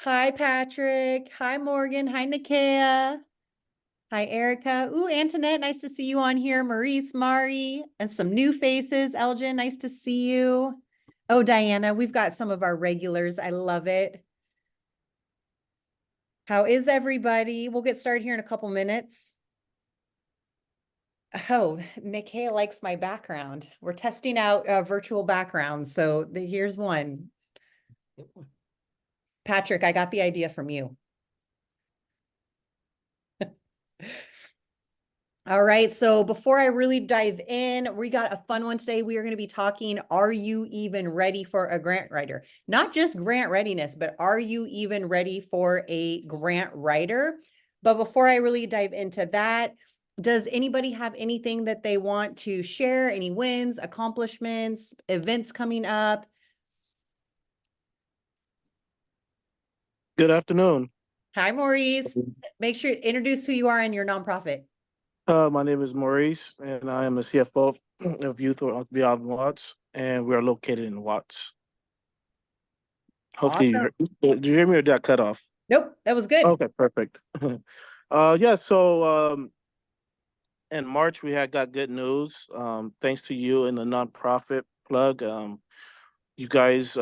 Hi, Patrick. Hi, Morgan. Hi, Nikia. Hi, Erica. Ooh, Antoinette, nice to see you on here. Maurice, Mari, and some new faces. Elgin, nice to see you. Oh, Diana, we've got some of our regulars. I love it. How is everybody? We'll get started here in a couple minutes. Oh, Nikia likes my background. We're testing out virtual backgrounds. So here's one. Patrick, I got the idea from you. All right, so before I really dive in, we got a fun one today. We are going to be talking, are you even ready for a grant writer? Not just grant readiness, but are you even ready for a grant writer? But before I really dive into that, does anybody have anything that they want to share? Any wins, accomplishments, events coming up? Good afternoon. Hi, Maurice. Make sure to introduce who you are and your nonprofit. My name is Maurice, and I am the CFO of Youth Beyond Watts, and we are located in Watts. Hopefully, Awesome. did you hear me or did I cut off? Nope, that was good. Okay, perfect. Yeah, so in March, we had got good news. Thanks to you and the nonprofit plug. You guys,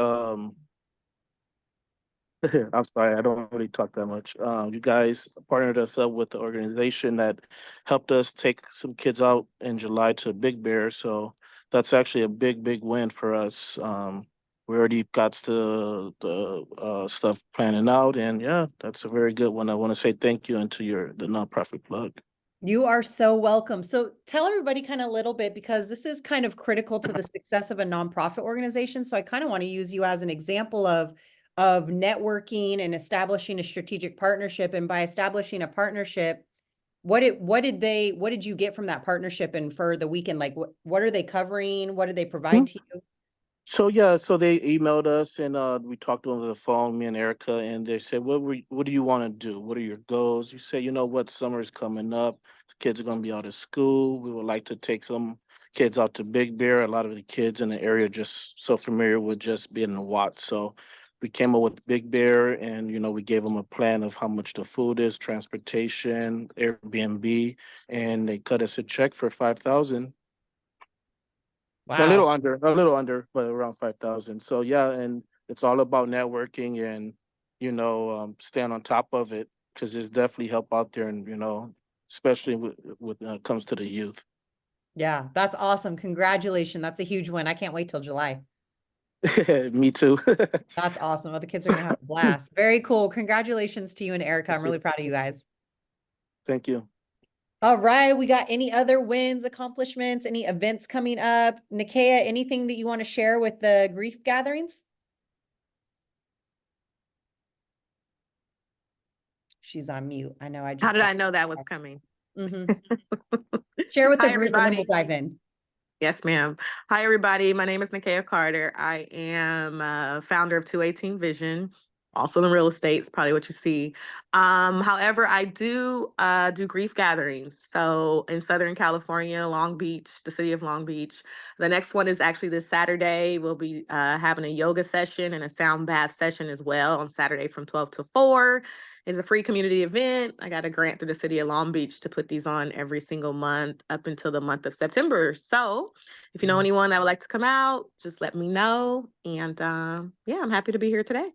I'm sorry, I don't really talk that much. You guys partnered us up with the organization that helped us take some kids out in July to Big Bear. So that's actually a big, big win for us. We already got the stuff planning out, and yeah, that's a very good one. I want to say thank you and to the nonprofit plug. You are so welcome. So tell everybody kind of a little bit, because this is kind of critical to the success of a nonprofit organization. So I kind of want to use you as an example of networking and establishing a strategic partnership. And by establishing a partnership, what did you get from that partnership and for the weekend? Like what are they covering? What do they provide to you? So yeah, so they emailed us and we talked on the phone, me and Erica, and they said, what do you want to do? What are your goals? You say, you know what, summer is coming up. The kids are gonna be out of school. We would like to take some kids out to Big Bear. A lot of the kids in the area are just so familiar with just being in the Watts. So we came up with Big Bear and we gave them a plan of how much the food is, transportation, Airbnb, and they cut us a check for 5,000. Wow. A little under, but around 5,000. So yeah, and it's all about networking and staying on top of it because it's definitely help out there, and especially when it comes to the youth. Yeah, that's awesome. Congratulations. That's a huge win. I can't wait till July. Me too. That's awesome. Well, the kids are going to have a blast. Very cool. Congratulations to you and Erica. I'm really proud of you guys. Thank you. All right. We got any other wins, accomplishments, any events coming up? Nikia, anything that you want to share with the grief gatherings? She's on mute. I know I How just did got. I know that was coming? Share with the Hi, group and then we'll everybody. dive in. Yes, ma'am. Hi, everybody. My name is Nikia Carter. I am founder of 218 Vision, also in real estate. It's probably what you see. However, I do grief gatherings. So in Southern California, Long Beach, the city of Long Beach. The next one is actually this Saturday. We'll be having a yoga session and a sound bath session as well on Saturday from 12 to 4. It's a free community event. I got a grant through the city of Long Beach to put these on every single month up until the month of September. So if you know anyone that would like to come out, just let me know. And yeah, I'm happy to be here today.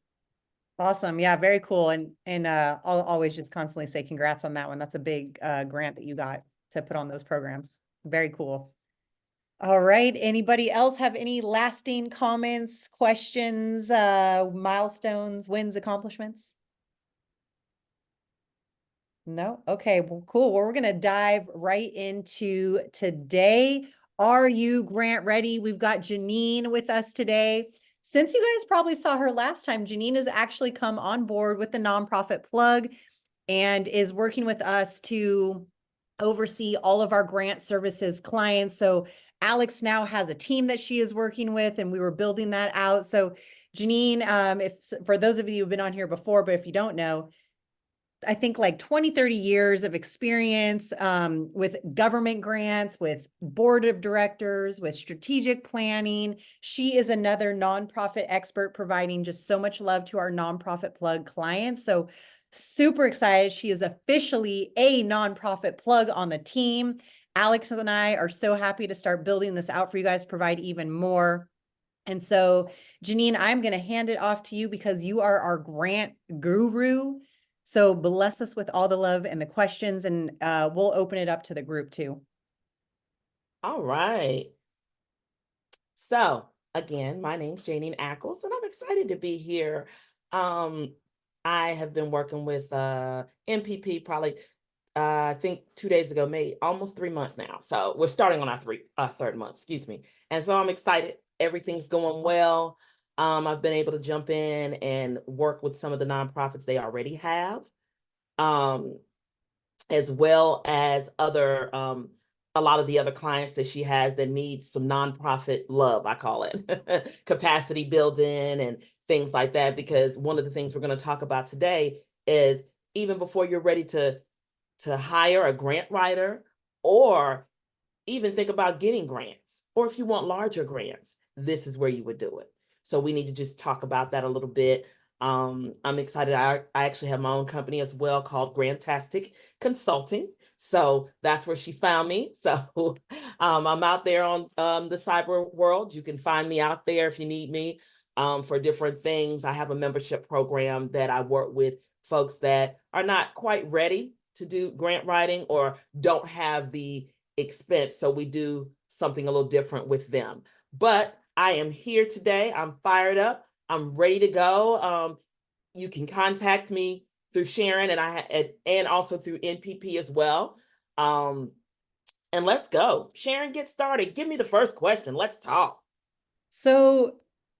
Awesome. Yeah, very cool. And I'll always just constantly say congrats on that one. That's a big grant that you got to put on those programs. Very cool. All right. Anybody else have any lasting comments, questions, milestones, wins, accomplishments? No? Okay, well, cool. Well, we're going to dive right into today. Are you grant ready? We've got Janene with us today. Since you guys probably saw her last time, Janene has actually come on board with the nonprofit plug and is working with us to oversee all of our grant services clients. So Alex now has a team that she is working with, and we were building that out. So Janene, if for those of you who've been on here before, but if you don't know, I think like 20, 30 years of experience with government grants, with board of directors, with strategic planning. She is another nonprofit expert providing just so much love to our nonprofit plug clients. So super excited. She is officially a nonprofit plug on the team. Alex and I are so happy to start building this out for you guys, provide even more. And so, Janene, I'm going to hand it off to you because you are our grant guru. So bless us with all the love and the questions, and we'll open it up to the group too. All right. So again, my name's Janene Ackles, and I'm excited to be here. I have been working with MPP probably I think 2 days ago, May, almost 3 months now. So we're starting on our third month, excuse me. And so I'm excited. Everything's going well. I've been able to jump in and work with some of the nonprofits they already have. As well as other a lot of the other clients that she has that need some nonprofit love, I call it, capacity building and things like that. Because one of the things we're going to talk about today is even before you're ready to hire a grant writer, or even think about getting grants, or if you want larger grants, this is where you would do it. So we need to just talk about that a little bit. I'm excited. I actually have my own company as well called Grantastic Consulting. So that's where she found me. So I'm out there on the cyber world. You can find me out there if you need me for different things. I have a membership program that I work with folks that are not quite ready to do grant writing or don't have the expense. So we do something a little different with them. But I am here today. I'm fired up. I'm ready to go. You can contact me through Sharon and also through NPP as well. And let's go. Sharon, get started. Give me the first question. Let's talk. So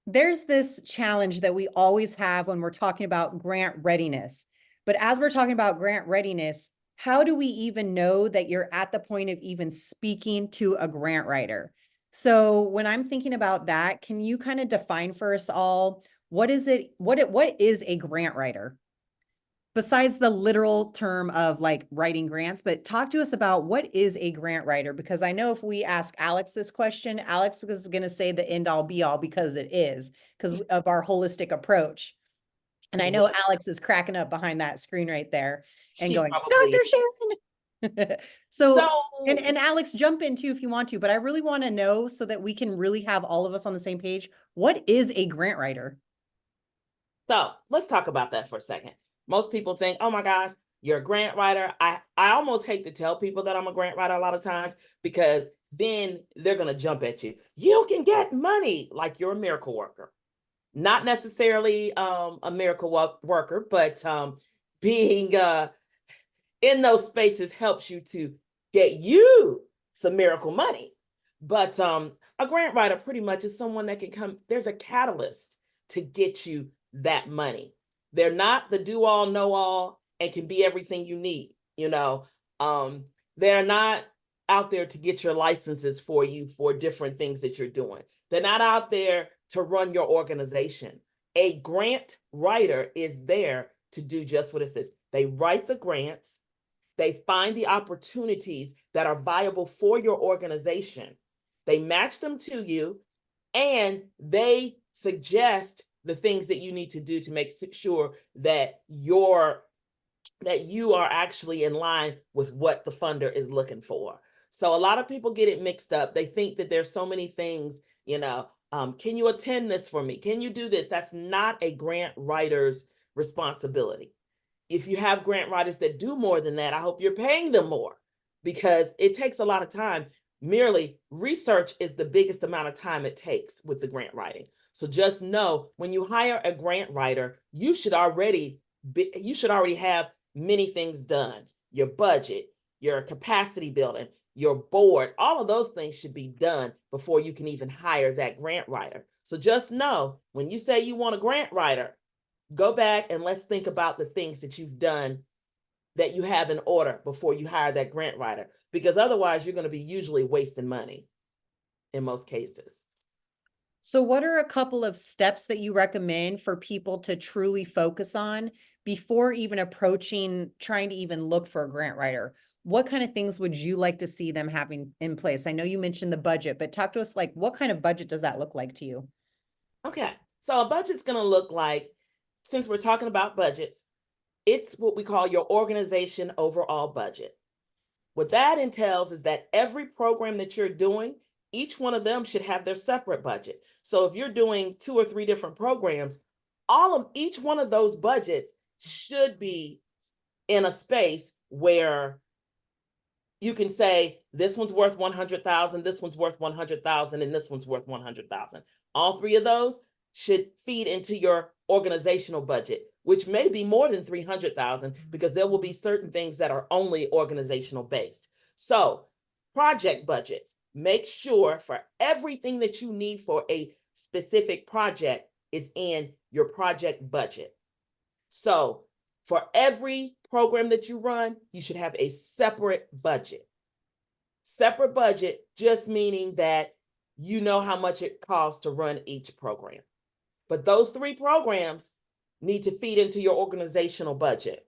there's this challenge that we always have when we're talking about grant readiness. But as we're talking about grant readiness, how do we even know that you're at the point of even speaking to a grant writer? So when I'm thinking about that, can you kind of define for us all what is it, what is a grant writer? Besides the literal term of like writing grants, but talk to us about what is a grant writer? Because I know if we ask Alex this question, Alex is going to say the end all be all because it is, because of our holistic approach. And I know Alex is cracking up behind that screen right there and She going, probably. Dr. Sharon. So, and Alex, jump in too if you want to, but I really want to know so that we can really have all of us on the same page. What is a grant writer? So let's talk about that for a second. Most people think, oh my gosh, you're a grant writer. I almost hate to tell people that I'm a grant writer a lot of times because then they're going to jump at you. You can get money like you're a miracle worker. Not necessarily a miracle worker, but being in those spaces helps you to get you some miracle money. But a grant writer pretty much is someone that can come, there's a catalyst to get you that money. They're not the do all, know all, and can be everything you need. They're not out there to get your licenses for you for different things that you're doing. They're not out there to run your organization. A grant writer is there to do just what it says. They write the grants, they find the opportunities that are viable for your organization. They match them to you, and they suggest the things that you need to do to make sure that you are actually in line with what the funder is looking for. So a lot of people get it mixed up. They think that there's so many things, can you attend this for me? Can you do this? That's not a grant writer's responsibility. If you have grant writers that do more than that, I hope you're paying them more because it takes a lot of time. Merely research is the biggest amount of time it takes with the grant writing. So just know when you hire a grant writer, you should already have many things done. Your budget, your capacity building, your board, all of those things should be done before you can even hire that grant writer. So just know when you say you want a grant writer, go back and let's think about the things that you've done that you have in order before you hire that grant writer, because otherwise you're going to be usually wasting money in most cases. So what are a couple of steps that you recommend for people to truly focus on before even approaching trying to even look for a grant writer? What kind of things would you like to see them having in place? I know you mentioned the budget, but talk to us like what kind of budget does that look like to you? Okay, so a budget's going to look like, since we're talking about budgets, it's what we call your organization overall budget. What that entails is that every program that you're doing, each one of them should have their separate budget. So if you're doing 2 or 3 different programs, each one of those budgets should be in a space where you can say this one's worth 100,000, this one's worth 100,000, and this one's worth 100,000. All 3 of those should feed into your organizational budget, which may be more than 300,000 because there will be certain things that are only organizational based. So, project budgets, make sure for everything that you need for a specific project is in your project budget. So, for every program that you run, you should have a separate budget. Separate budget, just meaning that you know how much it costs to run each program. But those 3 programs need to feed into your organizational budget.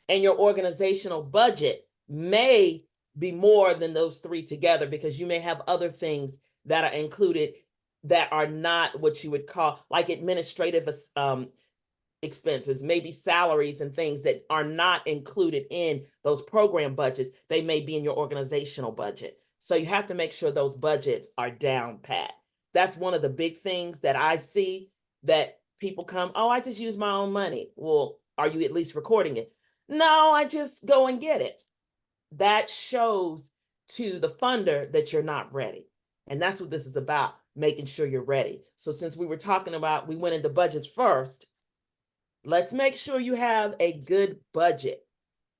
And your organizational budget may be more than those 3 together because you may have other things that are included that are not what you would call like administrative expenses, maybe salaries and things that are not included in those program budgets. They may be in your organizational budget. So you have to make sure those budgets are down pat. That's one of the big things that I see that people come, oh, I just use my own money. Well, are you at least recording it? No, I just go and get it. That shows to the funder that you're not ready. And that's what this is about, making sure you're ready. So since we were talking about, we went into budgets first, let's make sure you have a good budget.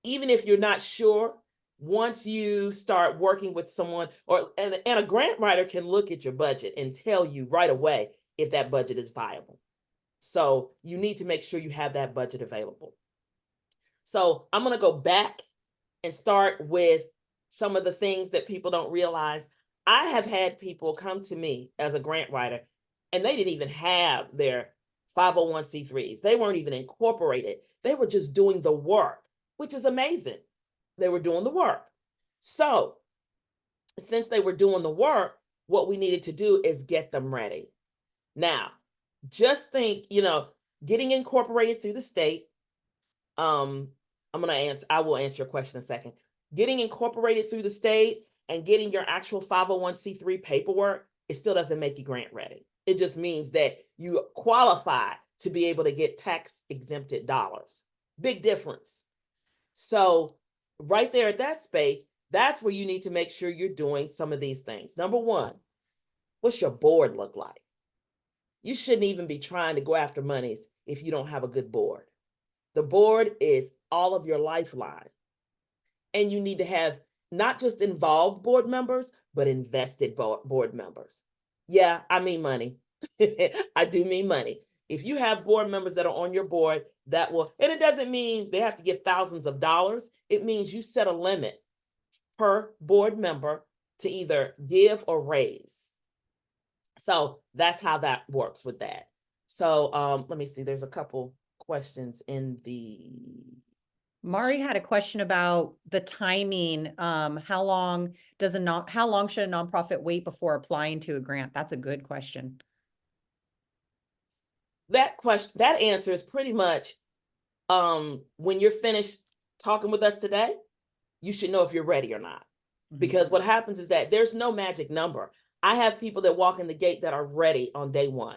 Even if you're not sure, once you start working with someone and a grant writer can look at your budget and tell you right away if that budget is viable. So you need to make sure you have that budget available. So I'm going to go back and start with some of the things that people don't realize. I have had people come to me as a grant writer and they didn't even have their 501c3s. They weren't even incorporated. They were just doing the work, which is amazing. They were doing the work. So since they were doing the work, what we needed to do is get them ready. Now, just think, getting incorporated through the state. I will answer your question in a second. Getting incorporated through the state and getting your actual 501c3 paperwork, it still doesn't make you grant ready. It just means that you qualify to be able to get tax exempted dollars. Big difference. So right there at that space, that's where you need to make sure you're doing some of these things. Number 1, what's your board look like? You shouldn't even be trying to go after monies if you don't have a good board. The board is all of your lifeline. And you need to have not just involved board members, but invested board members. Yeah, I mean money. I do mean money. If you have board members that are on your board, that will, and it doesn't mean they have to give thousands of dollars. It means you set a limit per board member to either give or raise. So that's how that works with that. So let me see, there's a couple questions in the Mari had a question about the timing. How long should a nonprofit wait before applying to a grant? That's a good question. that answer is pretty much when you're finished talking with us today, you should know if you're ready or not. Because what happens is that there's no magic number. I have people that walk in the gate that are ready on day 1.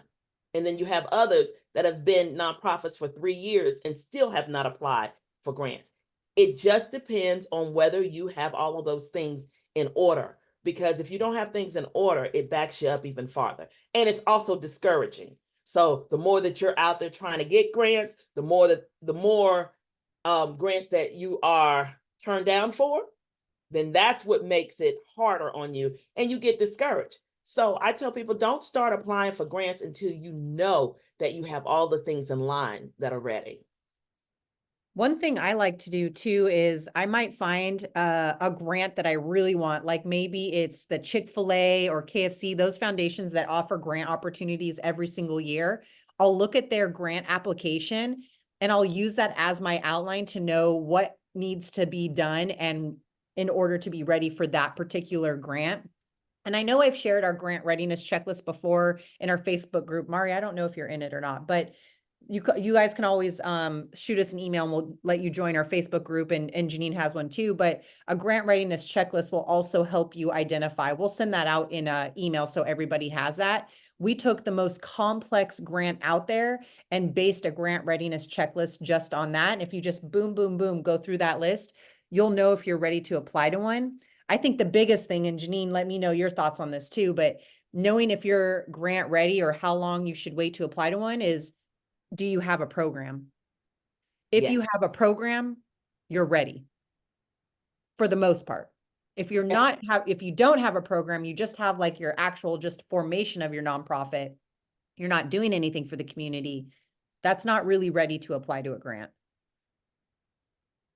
And then you have others that have been nonprofits for 3 years and still have not applied for grants. It just depends on whether you have all of those things in order. Because if you don't have things in order, it backs you up even farther. And it's also discouraging. So the more that you're out there trying to get grants, the more grants that you are turned down for, then that's what makes it harder on you and you get discouraged. So I tell people, don't start applying for grants until you know that you have all the things in line that are ready. One thing I like to do too is I might find a grant that I really want, like maybe it's the Chick-fil-A or KFC, those foundations that offer grant opportunities every single year. I'll look at their grant application and I'll use that as my outline to know what needs to be done and in order to be ready for that particular grant. And I know I've shared our grant readiness checklist before in our Facebook group. Mari, I don't know if you're in it or not, but you guys can always shoot us an email and we'll let you join our Facebook group, and Janene has one too. But a grant readiness checklist will also help you identify. We'll send that out in an email so everybody has that. We took the most complex grant out there and based a grant readiness checklist just on that. And if you just boom, boom, boom, go through that list, you'll know if you're ready to apply to one. I think the biggest thing, and Janene, let me know your thoughts on this too, but knowing if you're grant ready or how long you should wait to apply to one is, do you have a program? If you Yeah. have a program, you're ready for the most part. If you're not if you don't have a program, you just have like your actual just formation of your nonprofit, you're not doing anything for the community, that's not really ready to apply to a grant.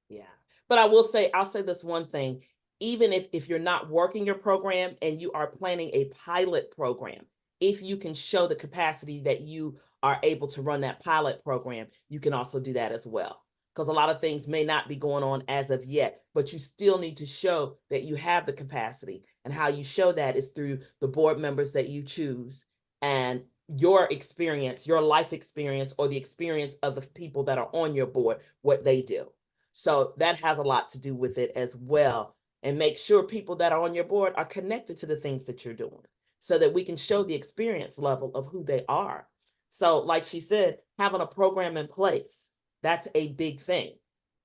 Yeah. But I'll say this one thing. Even if you're not working your program and you are planning a pilot program, if you can show the capacity that you are able to run that pilot program, you can also do that as well. Because a lot of things may not be going on as of yet, but you still need to show that you have the capacity. And how you show that is through the board members that you choose and your experience, your life experience, or the experience of the people that are on your board, what they do. So that has a lot to do with it as well. And make sure people that are on your board are connected to the things that you're doing so that we can show the experience level of who they are. So like she said, having a program in place, that's a big thing.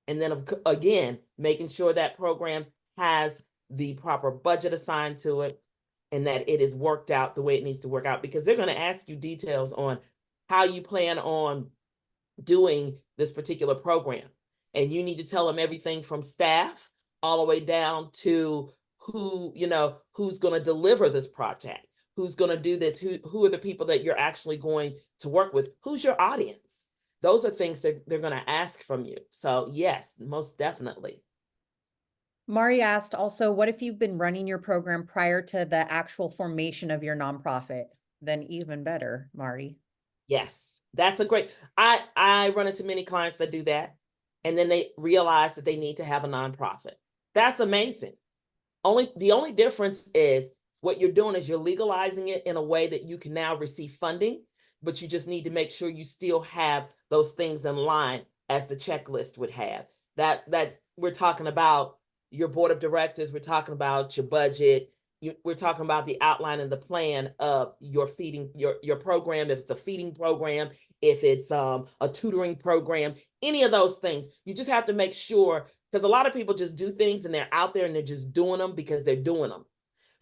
And then again, making sure that program has the proper budget assigned to it and that it is worked out the way it needs to work out, because they're going to ask you details on how you plan on doing this particular program. And you need to tell them everything from staff all the way down to who, who's going to deliver this project, who's going to do this, who are the people that you're actually going to work with, who's your audience. Those are things that they're going to ask from you. So yes, most definitely. Mari asked also, what if you've been running your program prior to the actual formation of your nonprofit? Then even better, Mari. Yes, that's a great, I run into many clients that do that. And then they realize that they need to have a nonprofit. That's amazing. The only difference is what you're doing is you're legalizing it in a way that you can now receive funding, but you just need to make sure you still have those things in line as the checklist would have. That we're talking about your board of directors, we're talking about your budget, we're talking about the outline and the plan of your feeding, your program, if it's a feeding program, if it's a tutoring program, any of those things. You just have to make sure, because a lot of people just do things and they're out there and they're just doing them because they're doing them.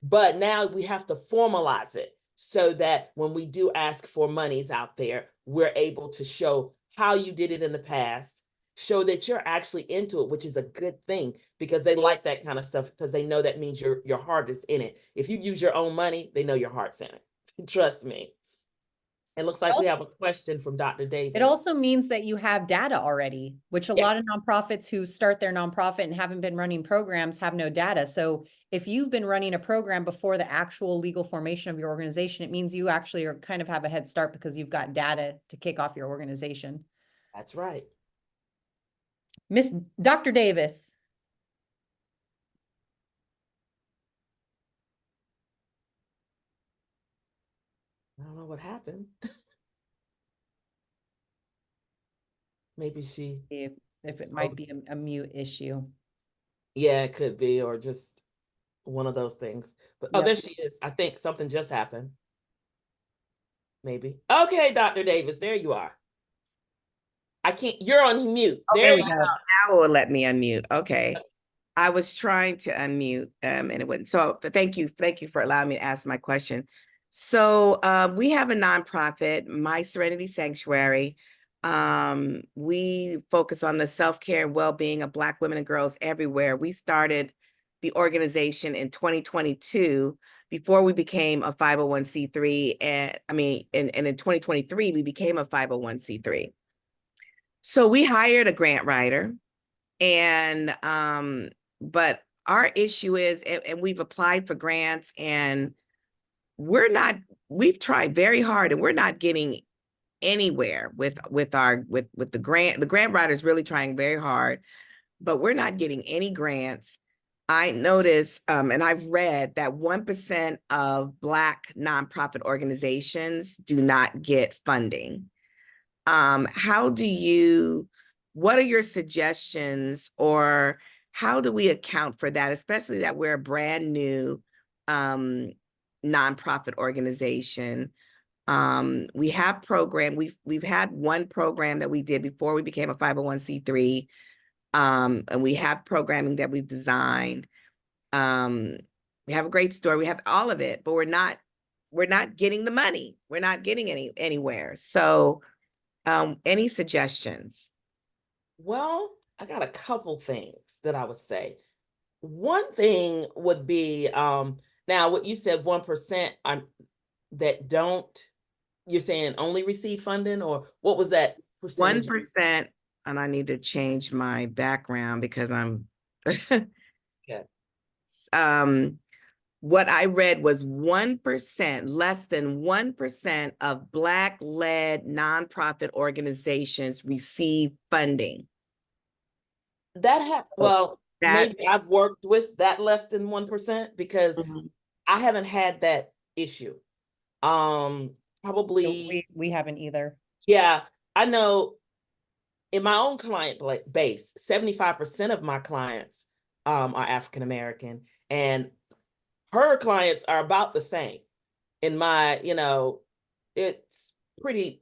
But now we have to formalize it so that when we do ask for monies out there, we're able to show how you did it in the past, show that you're actually into it, which is a good thing, because they like that kind of stuff, because they know that means your heart is in it. If you use your own money, they know your heart's in it. Trust me. It looks like we have a question from Dr. Davis. It also means that you have data already, which a lot of nonprofits who start their nonprofit and haven't been running programs have no data. So if you've been running a program before the actual legal formation of your organization, it means you actually are kind of have a head start because you've got data to kick off your organization. That's right. Miss Dr. Davis. I don't know what happened. Maybe If it might be a mute issue. Yeah, it could be, or just one of those things. But oh, there she is. I think something just happened. Maybe. Okay, Dr. Davis, there you are. I can't, you're on mute. Oh, there you go. go. Now it will let me unmute. Okay. I was trying to unmute and it wouldn't. So thank you for allowing me to ask my question. So we have a nonprofit, My Serenity Sanctuary. We focus on the self-care and well-being of Black women and girls everywhere. We started the organization in 2022 before we became a 501c3. And in 2023, we became a 501c3. So we hired a grant writer, and but our issue is, and we've applied for grants, and we've tried very hard, and we're not getting anywhere with the grant. The grant writer is really trying very hard, but we're not getting any grants. I noticed, and I've read that 1% of Black nonprofit organizations do not get funding. What are your suggestions, or how do we account for that, especially that we're a brand new nonprofit organization? We have we've had one program that we did before we became a 501c3. And we have programming that we've designed. We have a great story, we have all of it, but we're not getting the money. We're not getting anywhere. So any suggestions? Well, I got a couple things that I would say. One thing would be, now what you said, 1% that don't, you're saying only receive funding, or what was that percentage? 1%, and I need to change my background because I'm Okay. What I read was 1%, less than 1% of Black-led nonprofit organizations receive funding. Well, That maybe I've worked with that less than 1%, because I haven't had that issue. Probably, We haven't either. yeah, I know in my own client base, 75% of my clients are African American, and her clients are about the same. In my, it's pretty,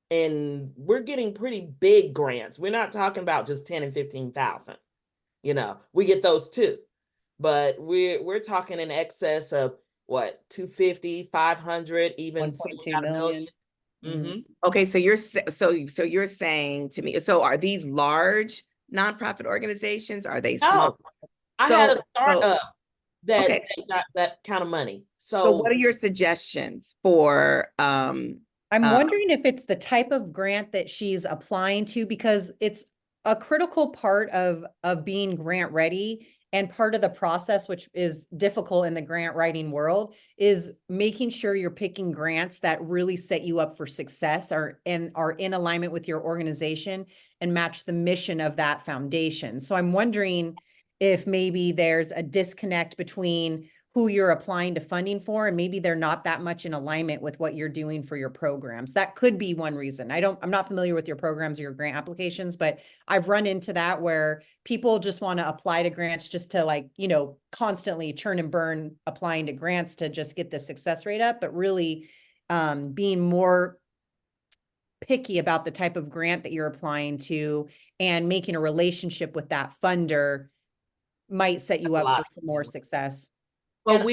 and we're getting pretty big grants. We're not talking about just 10 and 15,000. We get those too, but we're talking in excess of what, 250, 500, even some 1.2 got a million. million. Okay, so you're saying to me, so are these large nonprofit organizations? Are they small? No, I had a So startup that okay. got that kind of money. So what are your suggestions for I'm wondering if it's the type of grant that she's applying to, because it's a critical part of being grant ready, and part of the process, which is difficult in the grant writing world, is making sure you're picking grants that really set you up for success, and are in alignment with your organization and match the mission of that foundation. So I'm wondering if maybe there's a disconnect between who you're applying to funding for, and maybe they're not that much in alignment with what you're doing for your programs. That could be one reason. I'm not familiar with your programs or your grant applications, but I've run into that where people just want to apply to grants just to constantly churn and burn applying to grants to just get the success rate up, but really being more picky about the type of grant that you're applying to and making a relationship with that funder might set you up for some more success. Well, And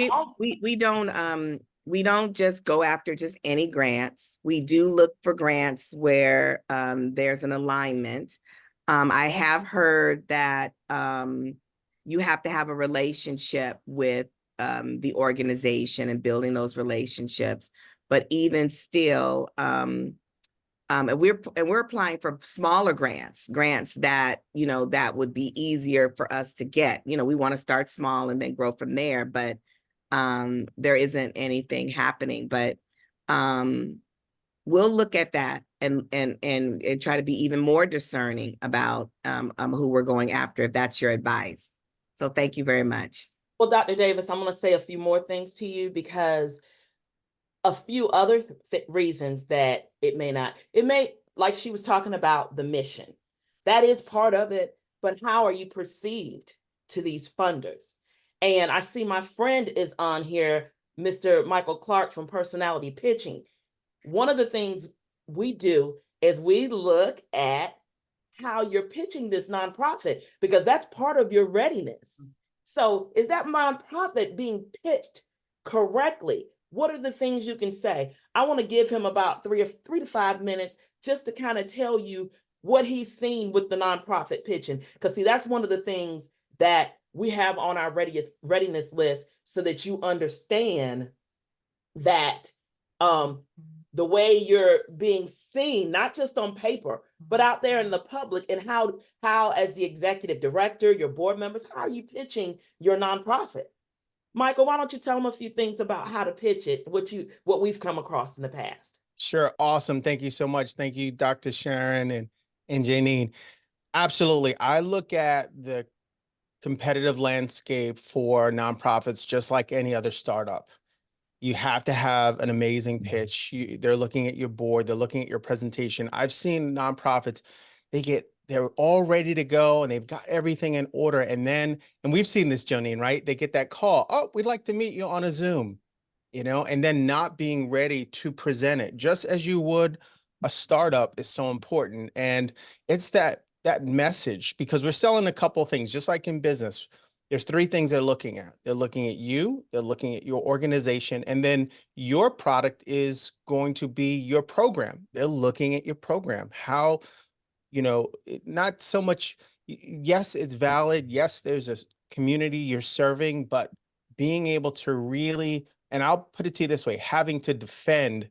we don't just go after just any grants. We do look for grants where there's an alignment. I have heard that you have to have a relationship with the organization and building those relationships. But even still, and we're applying for smaller grants that that would be easier for us to get. We want to start small and then grow from there, but there isn't anything happening. But we'll look at that and try to be even more discerning about who we're going after, if that's your advice. So thank you very much. well, Dr. Davis, I'm going to say a few more things to you, because a few other reasons that it may, like she was talking about the mission, that is part of it, but how are you perceived to these funders? And I see my friend is on here, Mr. Michael Clark from Personality Pitching. One of the things we do is we look at how you're pitching this nonprofit, because that's part of your readiness. So is that nonprofit being pitched correctly? What are the things you can say? I want to give him about 3 to 5 minutes just to kind of tell you what he's seen with the nonprofit pitching. Because see, that's one of the things that we have on our readiness list, so that you understand that the way you're being seen, not just on paper, but out there in the public, and how as the executive director, your board members, how are you pitching your nonprofit? Michael, why don't you tell them a few things about how to pitch it, what we've come across in the past? Sure. Awesome. Thank you so much. Thank you, Dr. Sharon and Janene. Absolutely. I look at the competitive landscape for nonprofits just like any other startup. You have to have an amazing pitch. They're looking at your board, they're looking at your presentation. I've seen nonprofits, they're all ready to go and they've got everything in order. And we've seen this, Janene, right? They get that call. Oh, we'd like to meet you on a Zoom, and then not being ready to present it just as you would a startup is so important. And it's that message, because we're selling a couple of things, just like in business. There's three things they're looking at. They're looking at you, they're looking at your organization, and then your product is going to be your program. They're looking at your program. How, not so much, yes, it's valid. Yes, there's a community you're serving, but being able to really, and I'll put it to you this way, having to defend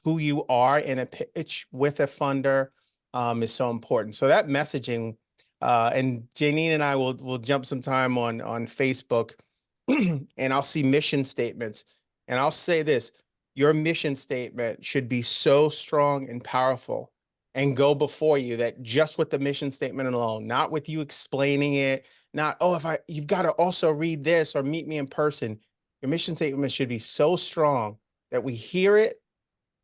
who you are in a pitch with a funder is so important. So that messaging, and Janine and I will jump some time on Facebook, and I'll see mission statements, and I'll say this: your mission statement should be so strong and powerful, and go before you, that just with the mission statement alone, not with you explaining it, not you've got to also read this or meet me in person. Your mission statement should be so strong that we hear it,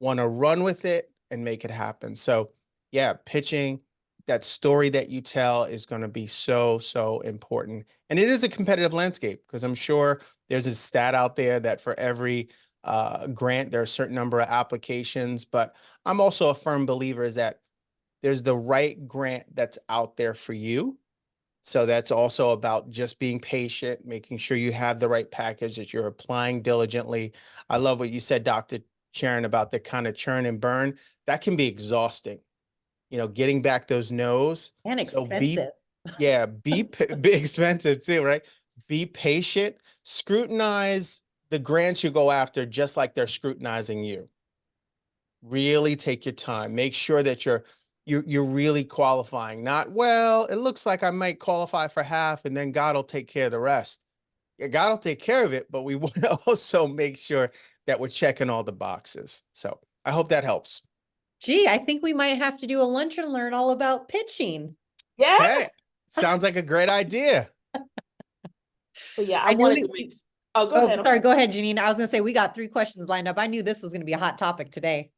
want to run with it, and make it happen. So yeah, pitching, that story that you tell is going to be so important. And it is a competitive landscape, because I'm sure there's a stat out there that for every grant, there are a certain number of applications, but I'm also a firm believer is that there's the right grant that's out there for you. So that's also about just being patient, making sure you have the right package, that you're applying diligently. I love what you said, Dr. Sharon, about the kind of churn and burn. That can be exhausting, getting back those no's. And So expensive. be expensive too, right? Be patient, scrutinize the grants you go after, just like they're scrutinizing you. Really take your time. Make sure that you're really qualifying. Not, well, it looks like I might qualify for half and then God will take care of the rest. Yeah, God will take care of it, but we want to also make sure that we're checking all the boxes. So I hope that helps. Gee, I think we might have to do a lunch and learn all about pitching. Yeah. Hey, sounds like a great idea. But yeah, I I knew wanted we- to make. Oh, go Oh, ahead. sorry. Go ahead, Janine. I was going to say, we got 3 questions lined up. I knew this was going to be a hot topic today.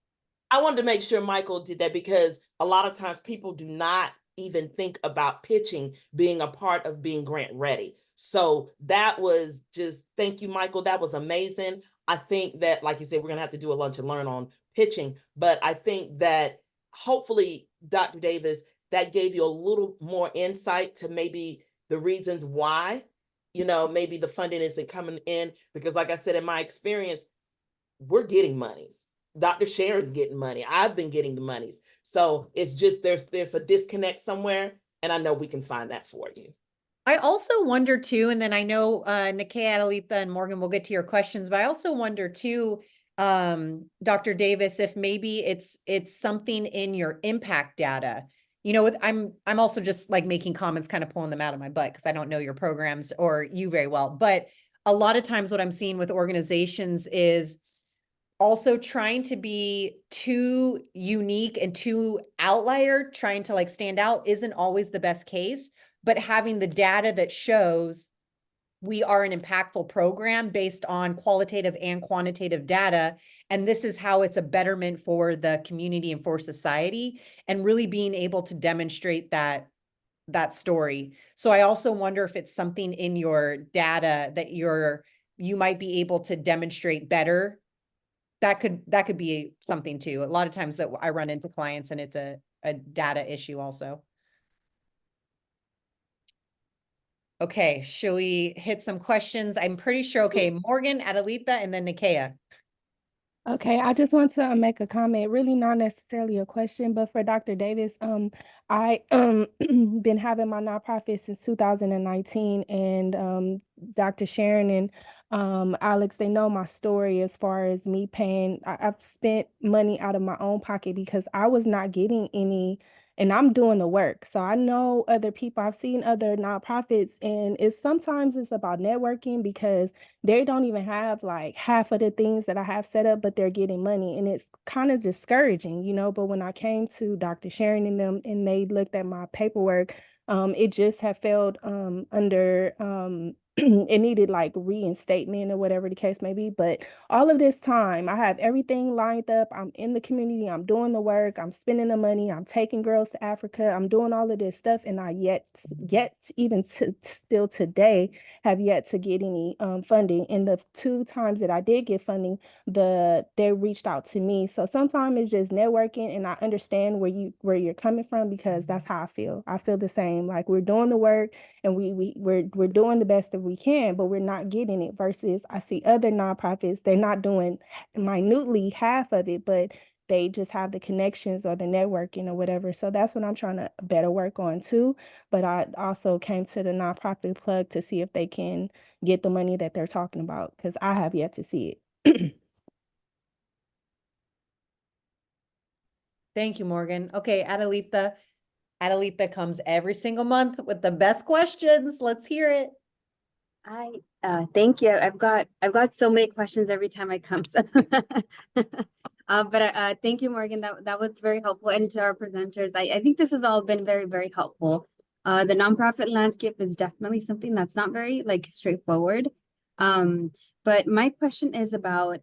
I wanted to make sure Michael did that, because a lot of times people do not even think about pitching being a part of being grant ready. So that was just, thank you, Michael. That was amazing. I think that, like you said, we're going to have to do a lunch and learn on pitching, but I think that hopefully, Dr. Davis, that gave you a little more insight to maybe the reasons why, maybe the funding isn't coming in, because like I said, in my experience, we're getting monies. Dr. Sharon's getting money. I've been getting the monies. So it's just there's a disconnect somewhere, and I know we can find that for you. I also wonder too, and then I know Nakia, Adelita, and Morgan will get to your questions, but I also wonder too, Dr. Davis, if maybe it's something in your impact data. I'm also just like making comments, kind of pulling them out of my butt, because I don't know your programs or you very well. But a lot of times what I'm seeing with organizations is also trying to be too unique and too outlier, trying to like stand out isn't always the best case, but having the data that shows we are an impactful program based on qualitative and quantitative data. And this is how it's a betterment for the community and for society, and really being able to demonstrate that story. So I also wonder if it's something in your data that you might be able to demonstrate better. That could be something too. A lot of times that I run into clients, and it's a data issue also. Okay, shall we hit some questions? I'm pretty sure. Okay, Morgan, Adelita, and then Nakia. Okay, I just want to make a comment, really not necessarily a question, but for Dr. Davis, I been having my nonprofit since 2019, and Dr. Sharon and Alex, they know my story as far as me paying. I've spent money out of my own pocket because I was not getting any, and I'm doing the work. So I know other people, I've seen other nonprofits, and sometimes it's about networking because they don't even have like half of the things that I have set up, but they're getting money. And it's kind of discouraging, you know. But when I came to Dr. Sharon and them and they looked at my paperwork, it just had failed under it needed like reinstatement or whatever the case may be. But all of this time, I have everything lined up. I'm in the community, I'm doing the work, I'm spending the money, I'm taking girls to Africa, I'm doing all of this stuff, and I yet even still today have yet to get any funding. And the 2 times that I did get funding, they reached out to me. So sometimes it's just networking, and I understand where you're coming from because that's how I feel. I feel the same. Like we're doing the work and we're doing the best that we can, but we're not getting it. Versus I see other nonprofits, they're not doing minutely half of it, but they just have the connections or the networking or whatever. So that's what I'm trying to better work on too. But I also came to the nonprofit plug to see if they can get the money that they're talking about because I have yet to see it. Thank you, Morgan. Okay, Adelita. Adelita comes every single month with the best questions. Let's hear it. Thank you. I've got so many questions every time I come. So but thank you, Morgan. That was very helpful. And to our presenters, I think this has all been very, very helpful. The nonprofit landscape is definitely something that's not very like straightforward. But my question is about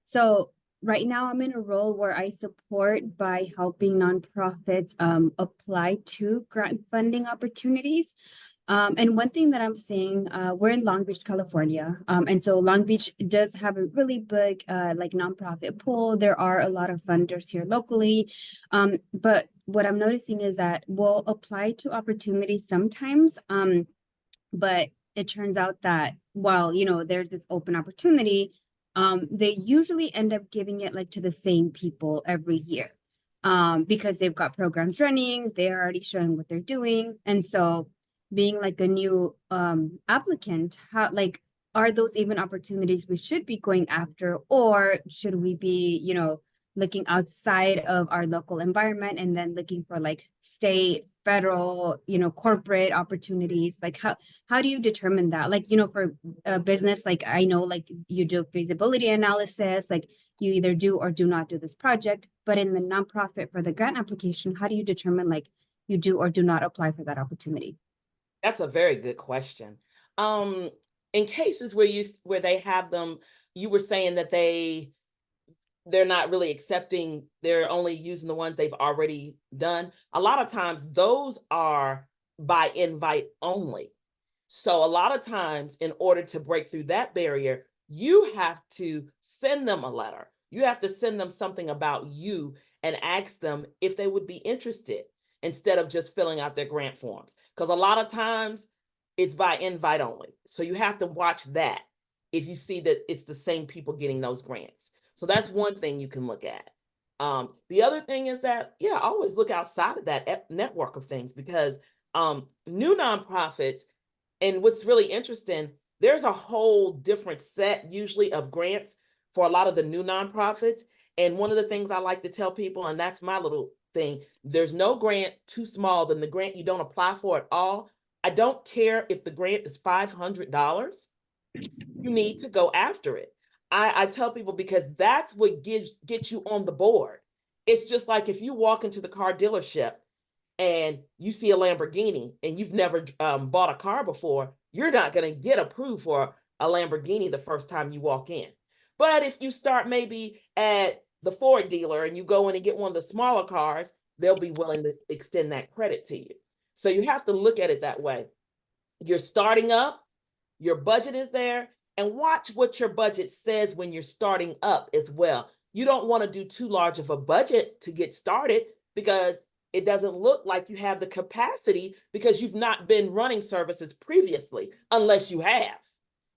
so right now I'm in a role where I support by helping nonprofits apply to grant funding opportunities. And one thing that I'm seeing, we're in Long Beach, California. And so Long Beach does have a really big like nonprofit pool. There are a lot of funders here locally. But what I'm noticing is that we'll apply to opportunities sometimes. But it turns out that while, you know, there's this open opportunity, they usually end up giving it like to the same people every year. Because they've got programs running, they're already showing what they're doing. And so being like a new applicant, how like are those even opportunities we should be going after, or should we be, you know, looking outside of our local environment and then looking for like state, federal, you know, corporate opportunities? Like how do you determine that? Like, you know, for a business, like I know like you do feasibility analysis, like you either do or do not do this project, but in the nonprofit for the grant application, how do you determine like you do or do not apply for that opportunity? That's a very good question. In cases where they have them, you were saying that they're not really accepting, they're only using the ones they've already done. A lot of times those are by invite only. So a lot of times in order to break through that barrier, you have to send them a letter. You have to send them something about you and ask them if they would be interested instead of just filling out their grant forms. Because a lot of times it's by invite only. So you have to watch that if you see that it's the same people getting those grants. So that's one thing you can look at. The other thing is that, yeah, always look outside of that network of things because new nonprofits, and what's really interesting, there's a whole different set usually of grants for a lot of the new nonprofits. And one of the things I like to tell people, and that's my little thing, there's no grant too small than the grant you don't apply for at all. I don't care if the grant is $500, you need to go after it. I tell people because that's what gets you on the board. It's just like if you walk into the car dealership and you see a Lamborghini and you've never bought a car before, you're not going to get approved for a Lamborghini the first time you walk in. But if you start maybe at the Ford dealer and you go in and get one of the smaller cars, they'll be willing to extend that credit to you. So you have to look at it that way. You're starting up, your budget is there, and watch what your budget says when you're starting up as well. You don't want to do too large of a budget to get started because it doesn't look like you have the capacity because you've not been running services previously, unless you have.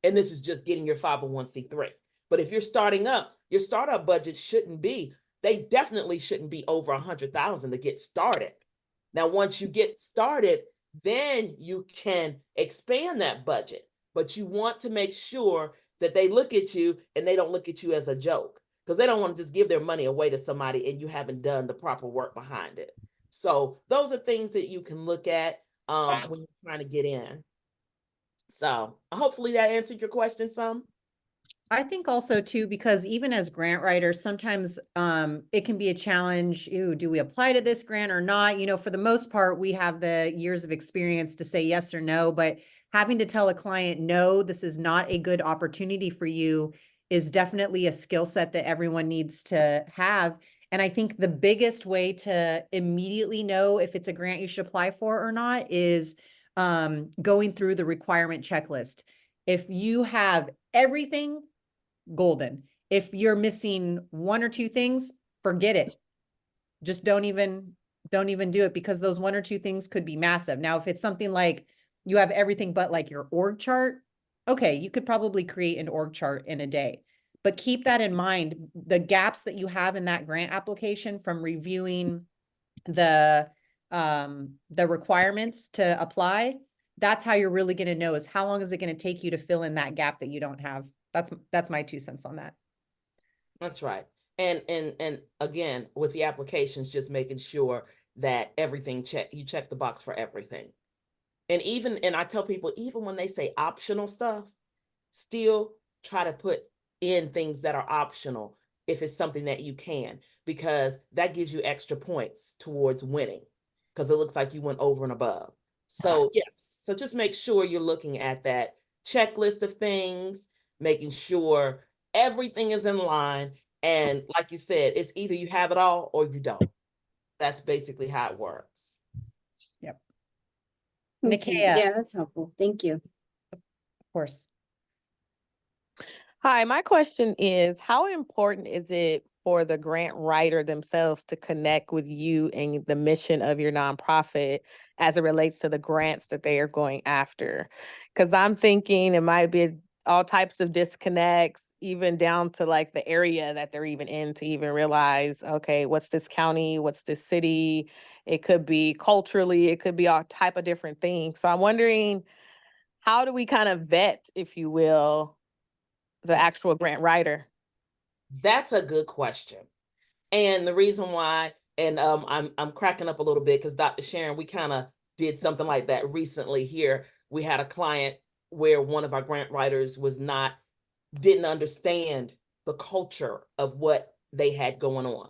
And this is just getting your 501c3. But if you're starting up, your startup budget they definitely shouldn't be over 100,000 to get started. Now, once you get started, then you can expand that budget. but you want to make sure that they look at you and they don't look at you as a joke, because they don't want to just give their money away to somebody and you haven't done the proper work behind it. So those are things that you can look at when you're trying to get in. So hopefully that answered your question some. I think also too, because even as grant writers, sometimes it can be a challenge. Ooh, do we apply to this grant or not? You know, for the most part, we have the years of experience to say yes or no, but having to tell a client, no, this is not a good opportunity for you is definitely a skill set that everyone needs to have. And I think the biggest way to immediately know if it's a grant you should apply for or not is going through the requirement checklist. If you have everything, golden. If you're missing one or two things, forget it. Just don't even do it, because those one or two things could be massive. Now, if it's something like you have everything but like your org chart, okay, you could probably create an org chart in a day. But keep that in mind, the gaps that you have in that grant application from reviewing the requirements to apply, that's how you're really going to know is how long is it going to take you to fill in that gap that you don't have. That's my 2 cents on that. That's right. And again, with the applications, just making sure that everything you check the box for everything. And I tell people, even when they say optional stuff, still try to put in things that are optional if it's something that you can, because that gives you extra points towards winning, because it looks like you went over and above. So yes, so just make sure you're looking at that checklist of things, making sure everything is in line. And like you said, it's either you have it all or you don't. That's basically how it works. Yep. Okay. Nikia, Yeah, that's helpful. Thank you. of course. Hi, my question is, how important is it for the grant writer themselves to connect with you and the mission of your nonprofit as it relates to the grants that they are going after? Because I'm thinking it might be all types of disconnects, even down to like the area that they're even in, to even realize, okay, what's this county? What's this city? It could be culturally, it could be all type of different things. So I'm wondering, how do we kind of vet, if you will, the actual grant writer? That's a good question. And the reason why, and I'm cracking up a little bit because Dr. Sharon, we kind of did something like that recently here. We had a client where one of our grant writers didn't understand the culture of what they had going on.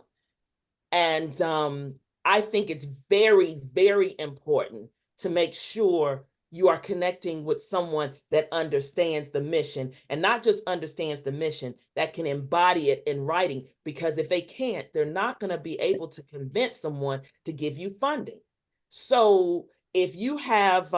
And I think it's very, very important to make sure you are connecting with someone that understands the mission, and not just understands the mission, that can embody it in writing, because if they can't, they're not going to be able to convince someone to give you funding. So if you have,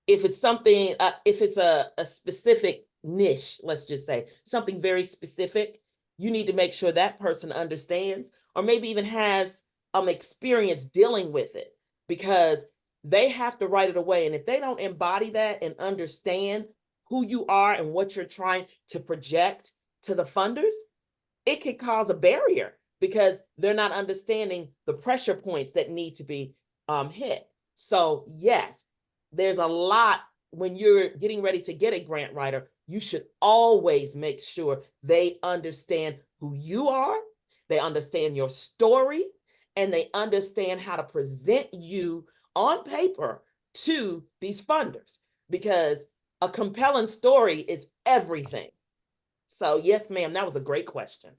if it's something, if it's a specific niche, let's just say something very specific, you need to make sure that person understands, or maybe even has experience dealing with it, because they have to write it away. And if they don't embody that and understand who you are and what you're trying to project to the funders, it could cause a barrier, because they're not understanding the pressure points that need to be hit. So yes, there's a lot when you're getting ready to get a grant writer. You should always make sure they understand who you are, they understand your story, and they understand how to present you on paper to these funders, because a compelling story is everything. So yes, ma'am, that was a great question.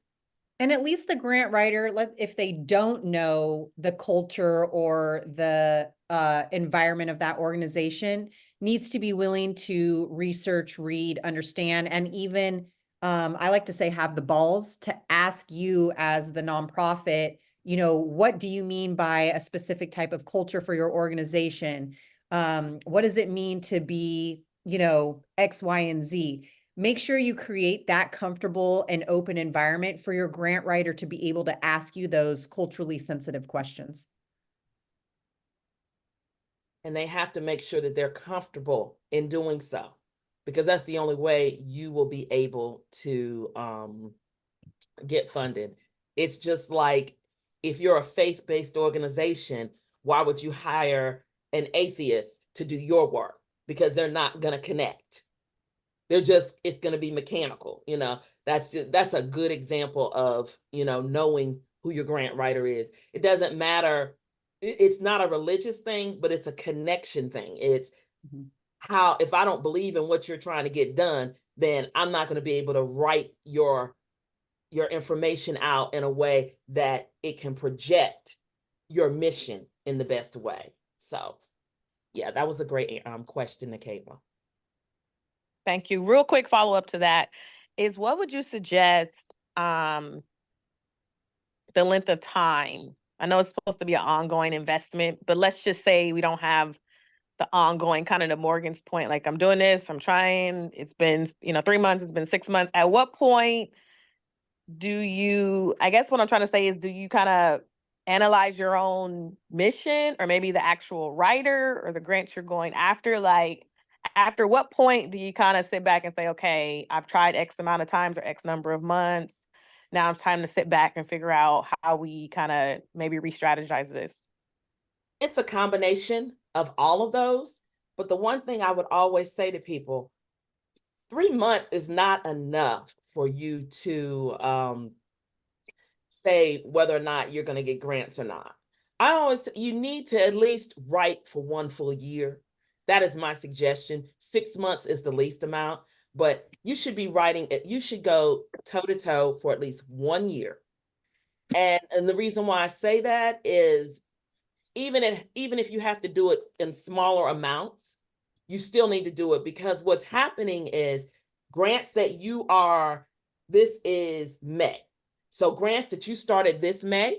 And at least the grant writer, if they don't know the culture or the environment of that organization, needs to be willing to research, read, understand, and even, I like to say, have the balls to ask you as the nonprofit, you know, what do you mean by a specific type of culture for your organization? What does it mean to be, you know, X, Y, and Z? Make sure you create that comfortable and open environment for your grant writer to be able to ask you those culturally sensitive questions. And they have to make sure that they're comfortable in doing so, because that's the only way you will be able to get funded. It's just like, if you're a faith-based organization, why would you hire an atheist to do your work? because they're not going to connect. They're just, it's going to be mechanical, you know. That's a good example of, you know, knowing who your grant writer is. It doesn't matter. It's not a religious thing, but it's a connection thing. It's how, if I don't believe in what you're trying to get done, then I'm not going to be able to write your information out in a way that it can project your mission in the best way. So yeah, that was a great question, Nikayla. Thank you. Real quick follow-up to that is, what would you suggest the length of time? I know it's supposed to be an ongoing investment, but let's just say we don't have the ongoing, kind of to Morgan's point, like, I'm doing this, I'm trying, it's been, 3 months, it's been 6 months. At what point do you, I guess what I'm trying to say is, do you kind of analyze your own mission, or maybe the actual writer or the grant you're going after? Like, after what point do you kind of sit back and say, okay, I've tried X amount of times or X number of months. Now it's time to sit back and figure out how we kind of maybe re-strategize this? It's a combination of all of those. But the one thing I would always say to people, 3 months is not enough for you to say whether or not you're going to get grants or not. You need to at least write for 1 full year. That is my suggestion. 6 months is the least amount, but you should be writing it. You should go toe to toe for at least 1 year. And the reason why I say that is, even if you have to do it in smaller amounts, you still need to do it, because what's happening is grants that this is May. So grants that you started this May,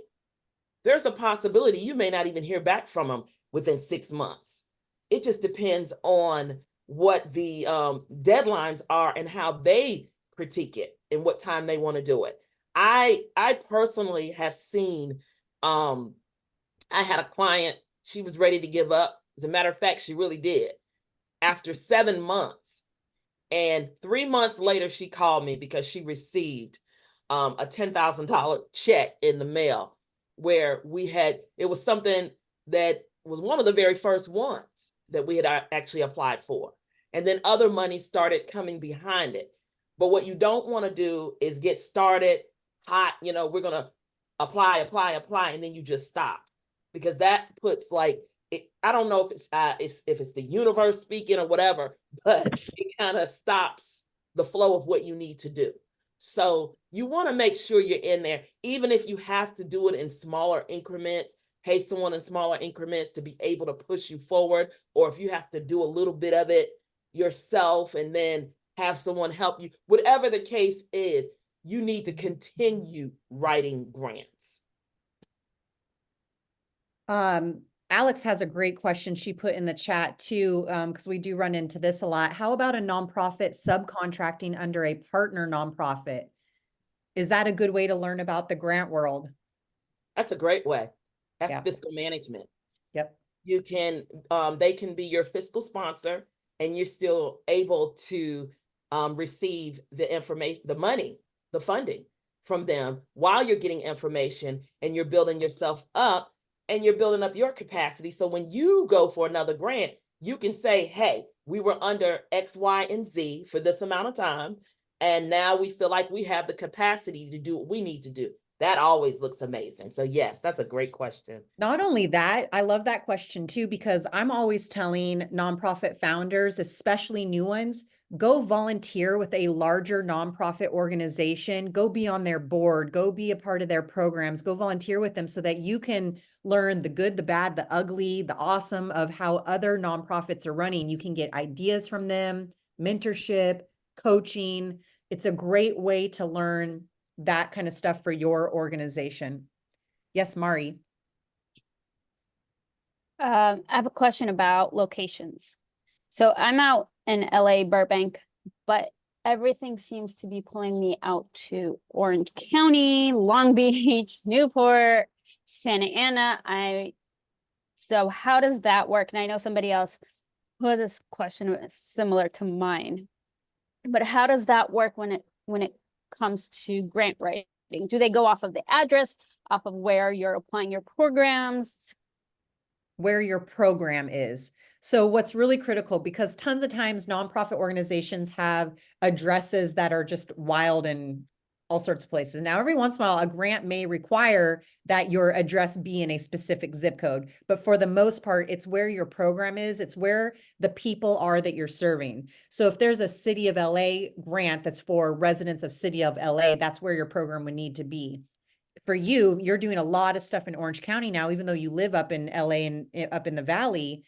there's a possibility you may not even hear back from them within 6 months. It just depends on what the deadlines are and how they critique it and what time they want to do it. I personally have seen, I had a client, she was ready to give up. As a matter of fact, she really did. After 7 months, and 3 months later, she called me because she received a $10,000 check in the mail, where it was something that was one of the very first ones that we had actually applied for. And then other money started coming behind it. But what you don't want to do is get started hot, we're going to apply, and then you just stop. Because that puts, like, I don't know if it's the universe speaking or whatever, but it kind of stops the flow of what you need to do. So you want to make sure you're in there, even if you have to do it in smaller increments, pay someone in smaller increments to be able to push you forward, or if you have to do a little bit of it yourself and then have someone help you, whatever the case is, you need to continue writing grants. Alex has a great question she put in the chat too, because we do run into this a lot. How about a nonprofit subcontracting under a partner nonprofit? Is that a good way to learn about the grant world? That's a great way. That's Yeah. fiscal management. Yep. You can, they can be your fiscal sponsor, and you're still able to receive the information, the money, the funding from them while you're getting information, and you're building yourself up, and you're building up your capacity. So when you go for another grant, you can say, hey, we were under X, Y, and Z for this amount of time, and now we feel like we have the capacity to do what we need to do. That always looks amazing. So yes, that's a great question. Not only that, I love that question too, because I'm always telling nonprofit founders, especially new ones, go volunteer with a larger nonprofit organization, go be on their board, go be a part of their programs, go volunteer with them so that you can learn the good, the bad, the ugly, the awesome of how other nonprofits are running. You can get ideas from them, mentorship, coaching. It's a great way to learn that kind of stuff for your organization. Yes, Mari. I have a question about locations. So I'm out in LA, Burbank, but everything seems to be pulling me out to Orange County, Long Beach, Newport, Santa Ana. So how does that work? And I know somebody else who has this question similar to mine. But how does that work when it comes to grant writing? Do they go off of the address, off of where you're applying your programs? Where your program is. So what's really critical, because tons of times nonprofit organizations have addresses that are just wild and all sorts of places. Now, every once in a while, a grant may require that your address be in a specific zip code, but for the most part, it's where your program is. It's where the people are that you're serving. So if there's a City of LA grant that's for residents of City of LA, that's where your program would need to be. For you, you're doing a lot of stuff in Orange County now, even though you live up in LA and up in the Valley.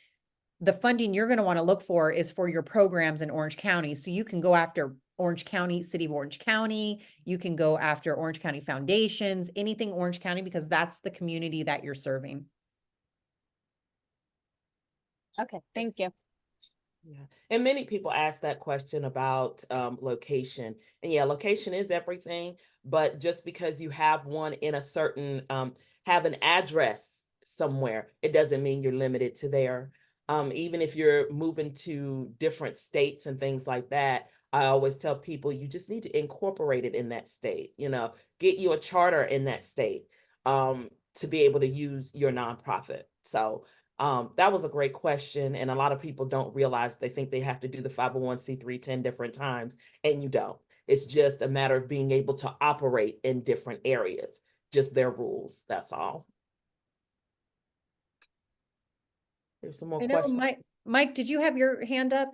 The funding you're going to want to look for is for your programs in Orange County. So you can go after Orange County, City of Orange County. You can go after Orange County foundations, anything Orange County, because that's the community that you're serving. Okay, thank you. Yeah. And many people ask that question about location. And yeah, location is everything, but just because you have one in a certain, have an address somewhere, it doesn't mean you're limited to there. Even if you're moving to different states and things like that, I always tell people you just need to incorporate it in that state, you know, get you a charter in that state to be able to use your nonprofit. So that was a great question. And a lot of people don't realize they think they have to do the 501c3 10 different times, and you don't. It's just a matter of being able to operate in different areas, just their rules. That's all. There's some more I know, questions. Mike, did you have your hand up?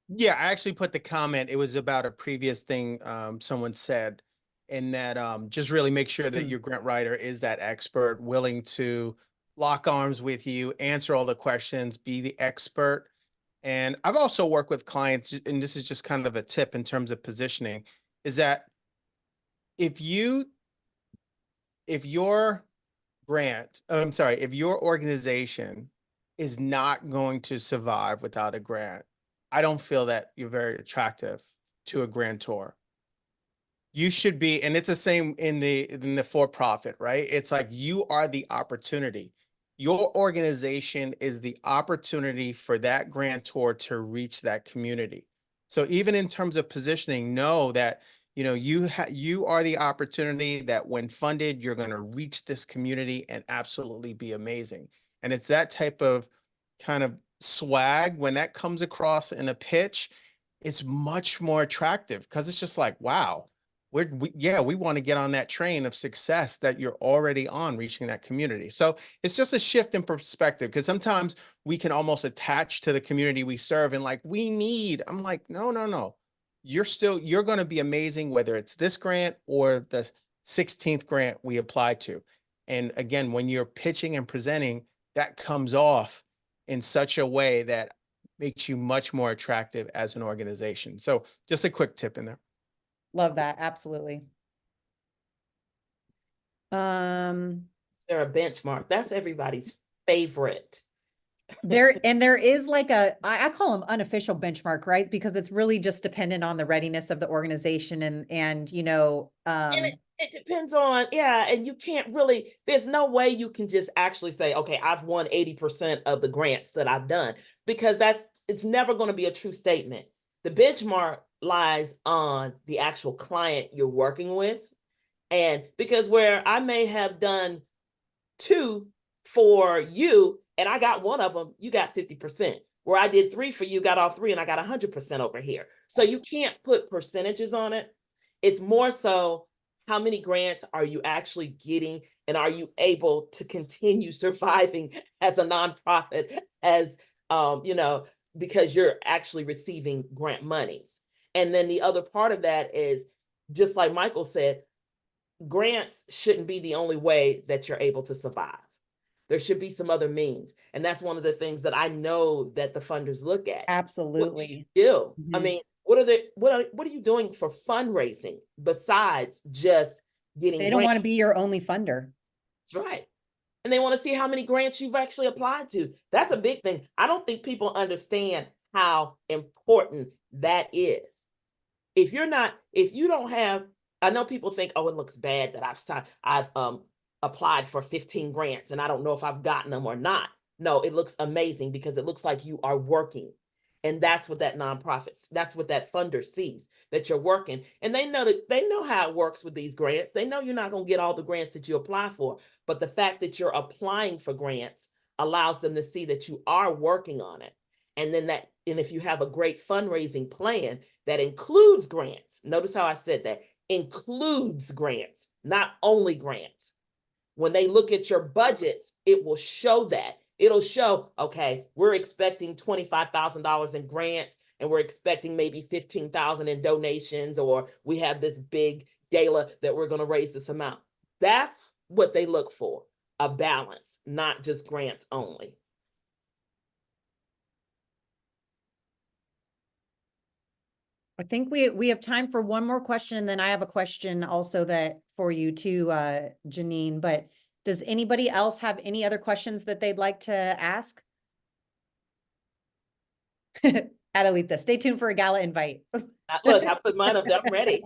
Yeah, I actually put the comment. It was about a previous thing someone said, in that just really make sure that your grant writer is that expert, willing to lock arms with you, answer all the questions, be the expert. And I've also worked with clients, and this is just kind of a tip in terms of positioning, is that if your grant, I'm sorry, if your organization is not going to survive without a grant, I don't feel that you're very attractive to a grantor. You should be, and it's the same in the for-profit, right? It's like you are the opportunity. Your organization is the opportunity for that grantor to reach that community. So even in terms of positioning, know that you are the opportunity that when funded, you're going to reach this community and absolutely be amazing. And it's that type of kind of swag when that comes across in a pitch, it's much more attractive because it's just like, wow, we want to get on that train of success that you're already on, reaching that community. So it's just a shift in perspective, because sometimes we can almost attach to the community we serve and like, I'm like, no. You're going to be amazing, whether it's this grant or the 16th grant we apply to. And again, when you're pitching and presenting, that comes off in such a way that makes you much more attractive as an organization. So just a quick tip in there. Love that. Absolutely. Is there a benchmark? That's everybody's favorite. There is like I call them unofficial benchmark, right? Because it's really just dependent on the readiness of the organization and And it depends on, yeah, and you can't really, there's no way you can just actually say, okay, I've won 80% of the grants that I've done, because it's never going to be a true statement. The benchmark lies on the actual client you're working with. And because where I may have done 2 for you and I got one of them, you got 50%. Where I did 3 for you, got all 3, and I got 100% over here. So you can't put percentages on it. It's more so, how many grants are you actually getting, and are you able to continue surviving as a nonprofit, as because you're actually receiving grant monies. And then the other part of that is, just like Michael said, grants shouldn't be the only way that you're able to survive. There should be some other means. And that's one of the things that I know that the funders look at. absolutely. What do you do? I Mhm. mean, what are you doing for fundraising besides just getting They don't grants? want to be your only funder. That's right. And they want to see how many grants you've actually applied to. That's a big thing. I don't think people understand how important that is. If you don't have, I know people think, oh, it looks bad that I've applied for 15 grants and I don't know if I've gotten them or not. No, it looks amazing because it looks like you are working. And that's what that's what that funder sees, that you're working. And they know how it works with these grants. They know you're not going to get all the grants that you apply for, but the fact that you're applying for grants allows them to see that you are working on it. And then and if you have a great fundraising plan that includes grants, notice how I said that, includes grants, not only grants. When they look at your budgets, it will show that. It'll show, okay, we're expecting $25,000 in grants, and we're expecting maybe 15,000 in donations, or we have this big gala that we're going to raise this amount. That's what they look for, a balance, not just grants only. I think we have time for one more question, and then I have a question also that for you too, Janene. But does anybody else have any other questions that they'd like to ask? Adelita, stay tuned for a gala invite. Look, I put mine up there. I'm ready.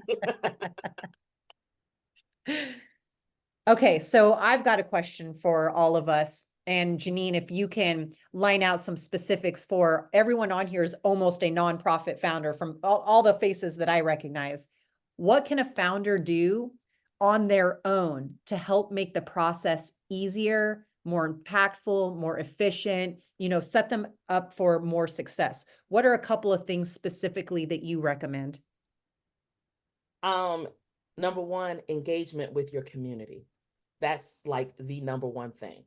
Okay, so I've got a question for all of us. And Janene, if you can line out some specifics for everyone on here is almost a nonprofit founder from all the faces that I recognize. What can a founder do on their own to help make the process easier, more impactful, more efficient, set them up for more success? What are a couple of things specifically that you recommend? Number one, engagement with your community. That's like the number one thing.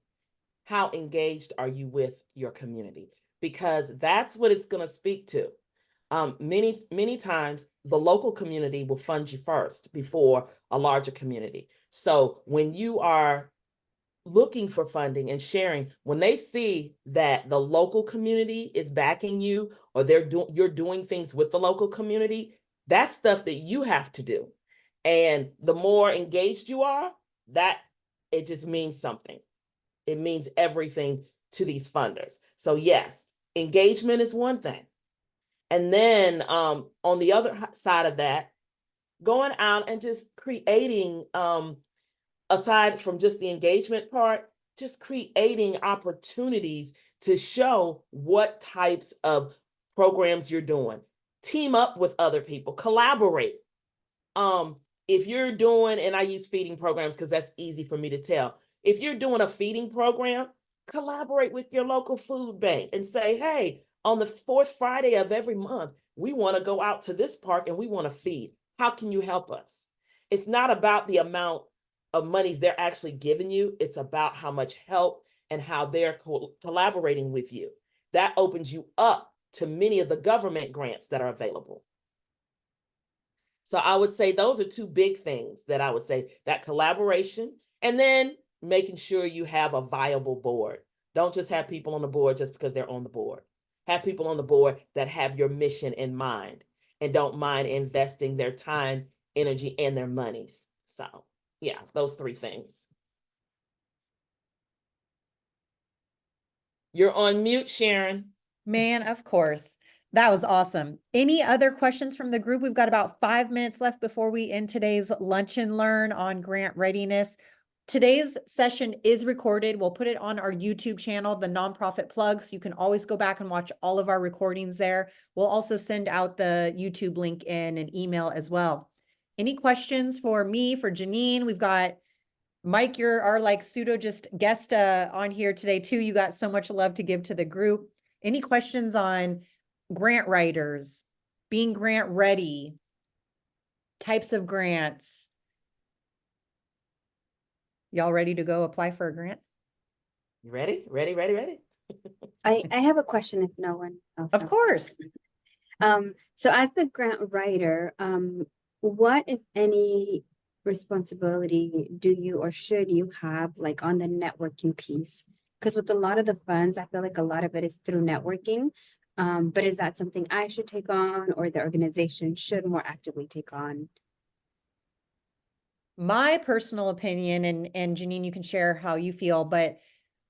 How engaged are you with your community? Because that's what it's going to speak to. Many times the local community will fund you first before a larger community. So when you are looking for funding and sharing, when they see that the local community is backing you, or you're doing things with the local community, that's stuff that you have to do. And the more engaged you are, that it just means something. It means everything to these funders. So yes, engagement is one thing. And then on the other side of that, going out and just creating, aside from just the engagement part, just creating opportunities to show what types of programs you're doing. Team up with other people, collaborate. If you're doing, and I use feeding programs because that's easy for me to tell. If you're doing a feeding program, collaborate with your local food bank and say, hey, on the fourth Friday of every month, we want to go out to this park and we want to feed. How can you help us? It's not about the amount of monies they're actually giving you. It's about how much help and how they're collaborating with you. That opens you up to many of the government grants that are available. So I would say those are two big things that I would say, that collaboration, and then making sure you have a viable board. Don't just have people on the board just because they're on the board. Have people on the board that have your mission in mind and don't mind investing their time, energy, and their monies. So yeah, those three things. You're on mute, Sharon. Man, of course. That was awesome. Any other questions from the group? We've got about 5 minutes left before we end today's lunch and learn on grant readiness. Today's session is recorded. We'll put it on our YouTube channel, the Nonprofit Plug, so you can always go back and watch all of our recordings there. We'll also send out the YouTube link in an email as well. Any questions for me, for Janene? We've got Mike, you're our like pseudo just guest on here today too. You got so much love to give to the group. Any questions on grant writers, being grant ready, types of grants? Y'all ready to go apply for a grant? You ready? Ready? I have a question if no one else Of has course. one. So as the grant writer, what, if any, responsibility do you or should you have like on the networking piece? Because with a lot of the funds, I feel like a lot of it is through networking. But is that something I should take on, or the organization should more actively take on? My personal opinion, and Janene, you can share how you feel, but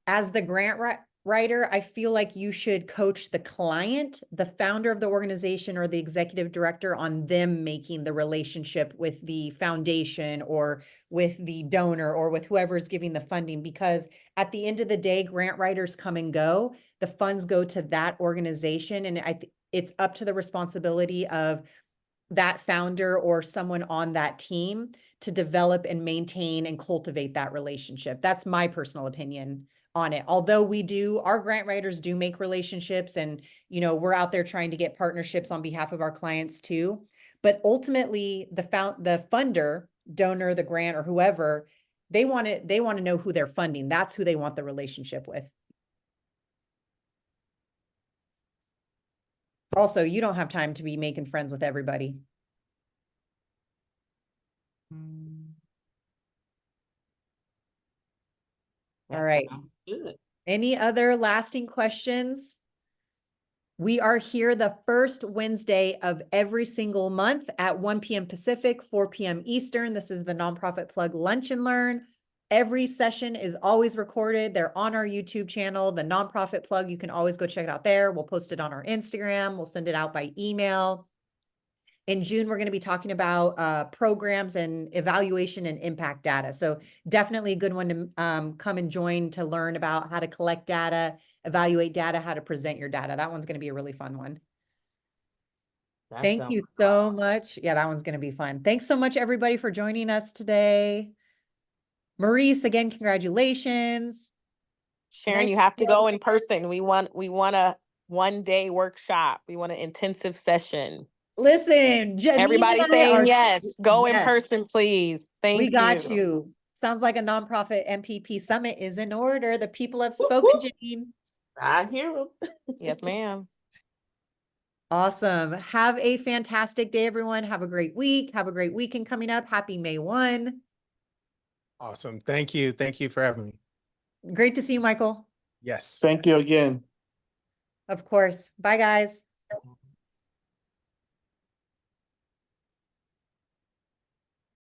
as the grant writer, I feel like you should coach the client, the founder of the organization or the executive director, on them making the relationship with the foundation or with the donor or with whoever's giving the funding, because at the end of the day, grant writers come and go. The funds go to that organization, and it's up to the responsibility of that founder or someone on that team to develop and maintain and cultivate that relationship. That's my personal opinion on it. Although our grant writers do make relationships, and, you know, we're out there trying to get partnerships on behalf of our clients too. But ultimately, the funder, donor, the grant, or whoever, they want to know who they're funding. That's who they want the relationship with. Also, you don't have time to be making friends with everybody. All right. Sounds good. Any other lasting questions? We are here the first Wednesday of every single month at 1 p.m. Pacific, 4 p.m. Eastern. This is the Nonprofit Plug Lunch and Learn. Every session is always recorded. They're on our YouTube channel, the Nonprofit Plug. You can always go check it out there. We'll post it on our Instagram. We'll send it out by email. In June, we're going to be talking about programs and evaluation and impact data. So definitely a good one to come and join to learn about how to collect data, evaluate data, how to present your data. That one's going to be a really fun one. That Thank sounds you so much. Yeah, that one's going to be fun. Thanks so much, everybody, for joining us today. Maurice, again, congratulations. Sharon, Nice you to have to see go you. in person. We want a 1-day workshop. We want an intensive session. Listen, Janene Everybody and I saying are, yes. Go in yes, person, please. we Thank got you. you. Sounds like a nonprofit MPP summit is in order. The people have Whoop, spoken, whoop. Janene. I hear them. Yes, ma'am. Awesome. Have a fantastic day, everyone. Have a great week. Have a great weekend coming up. Happy May 1. Awesome. Thank you. Thank you for having me. Great to see you, Michael. Yes. Thank you again. Of course. Bye, guys.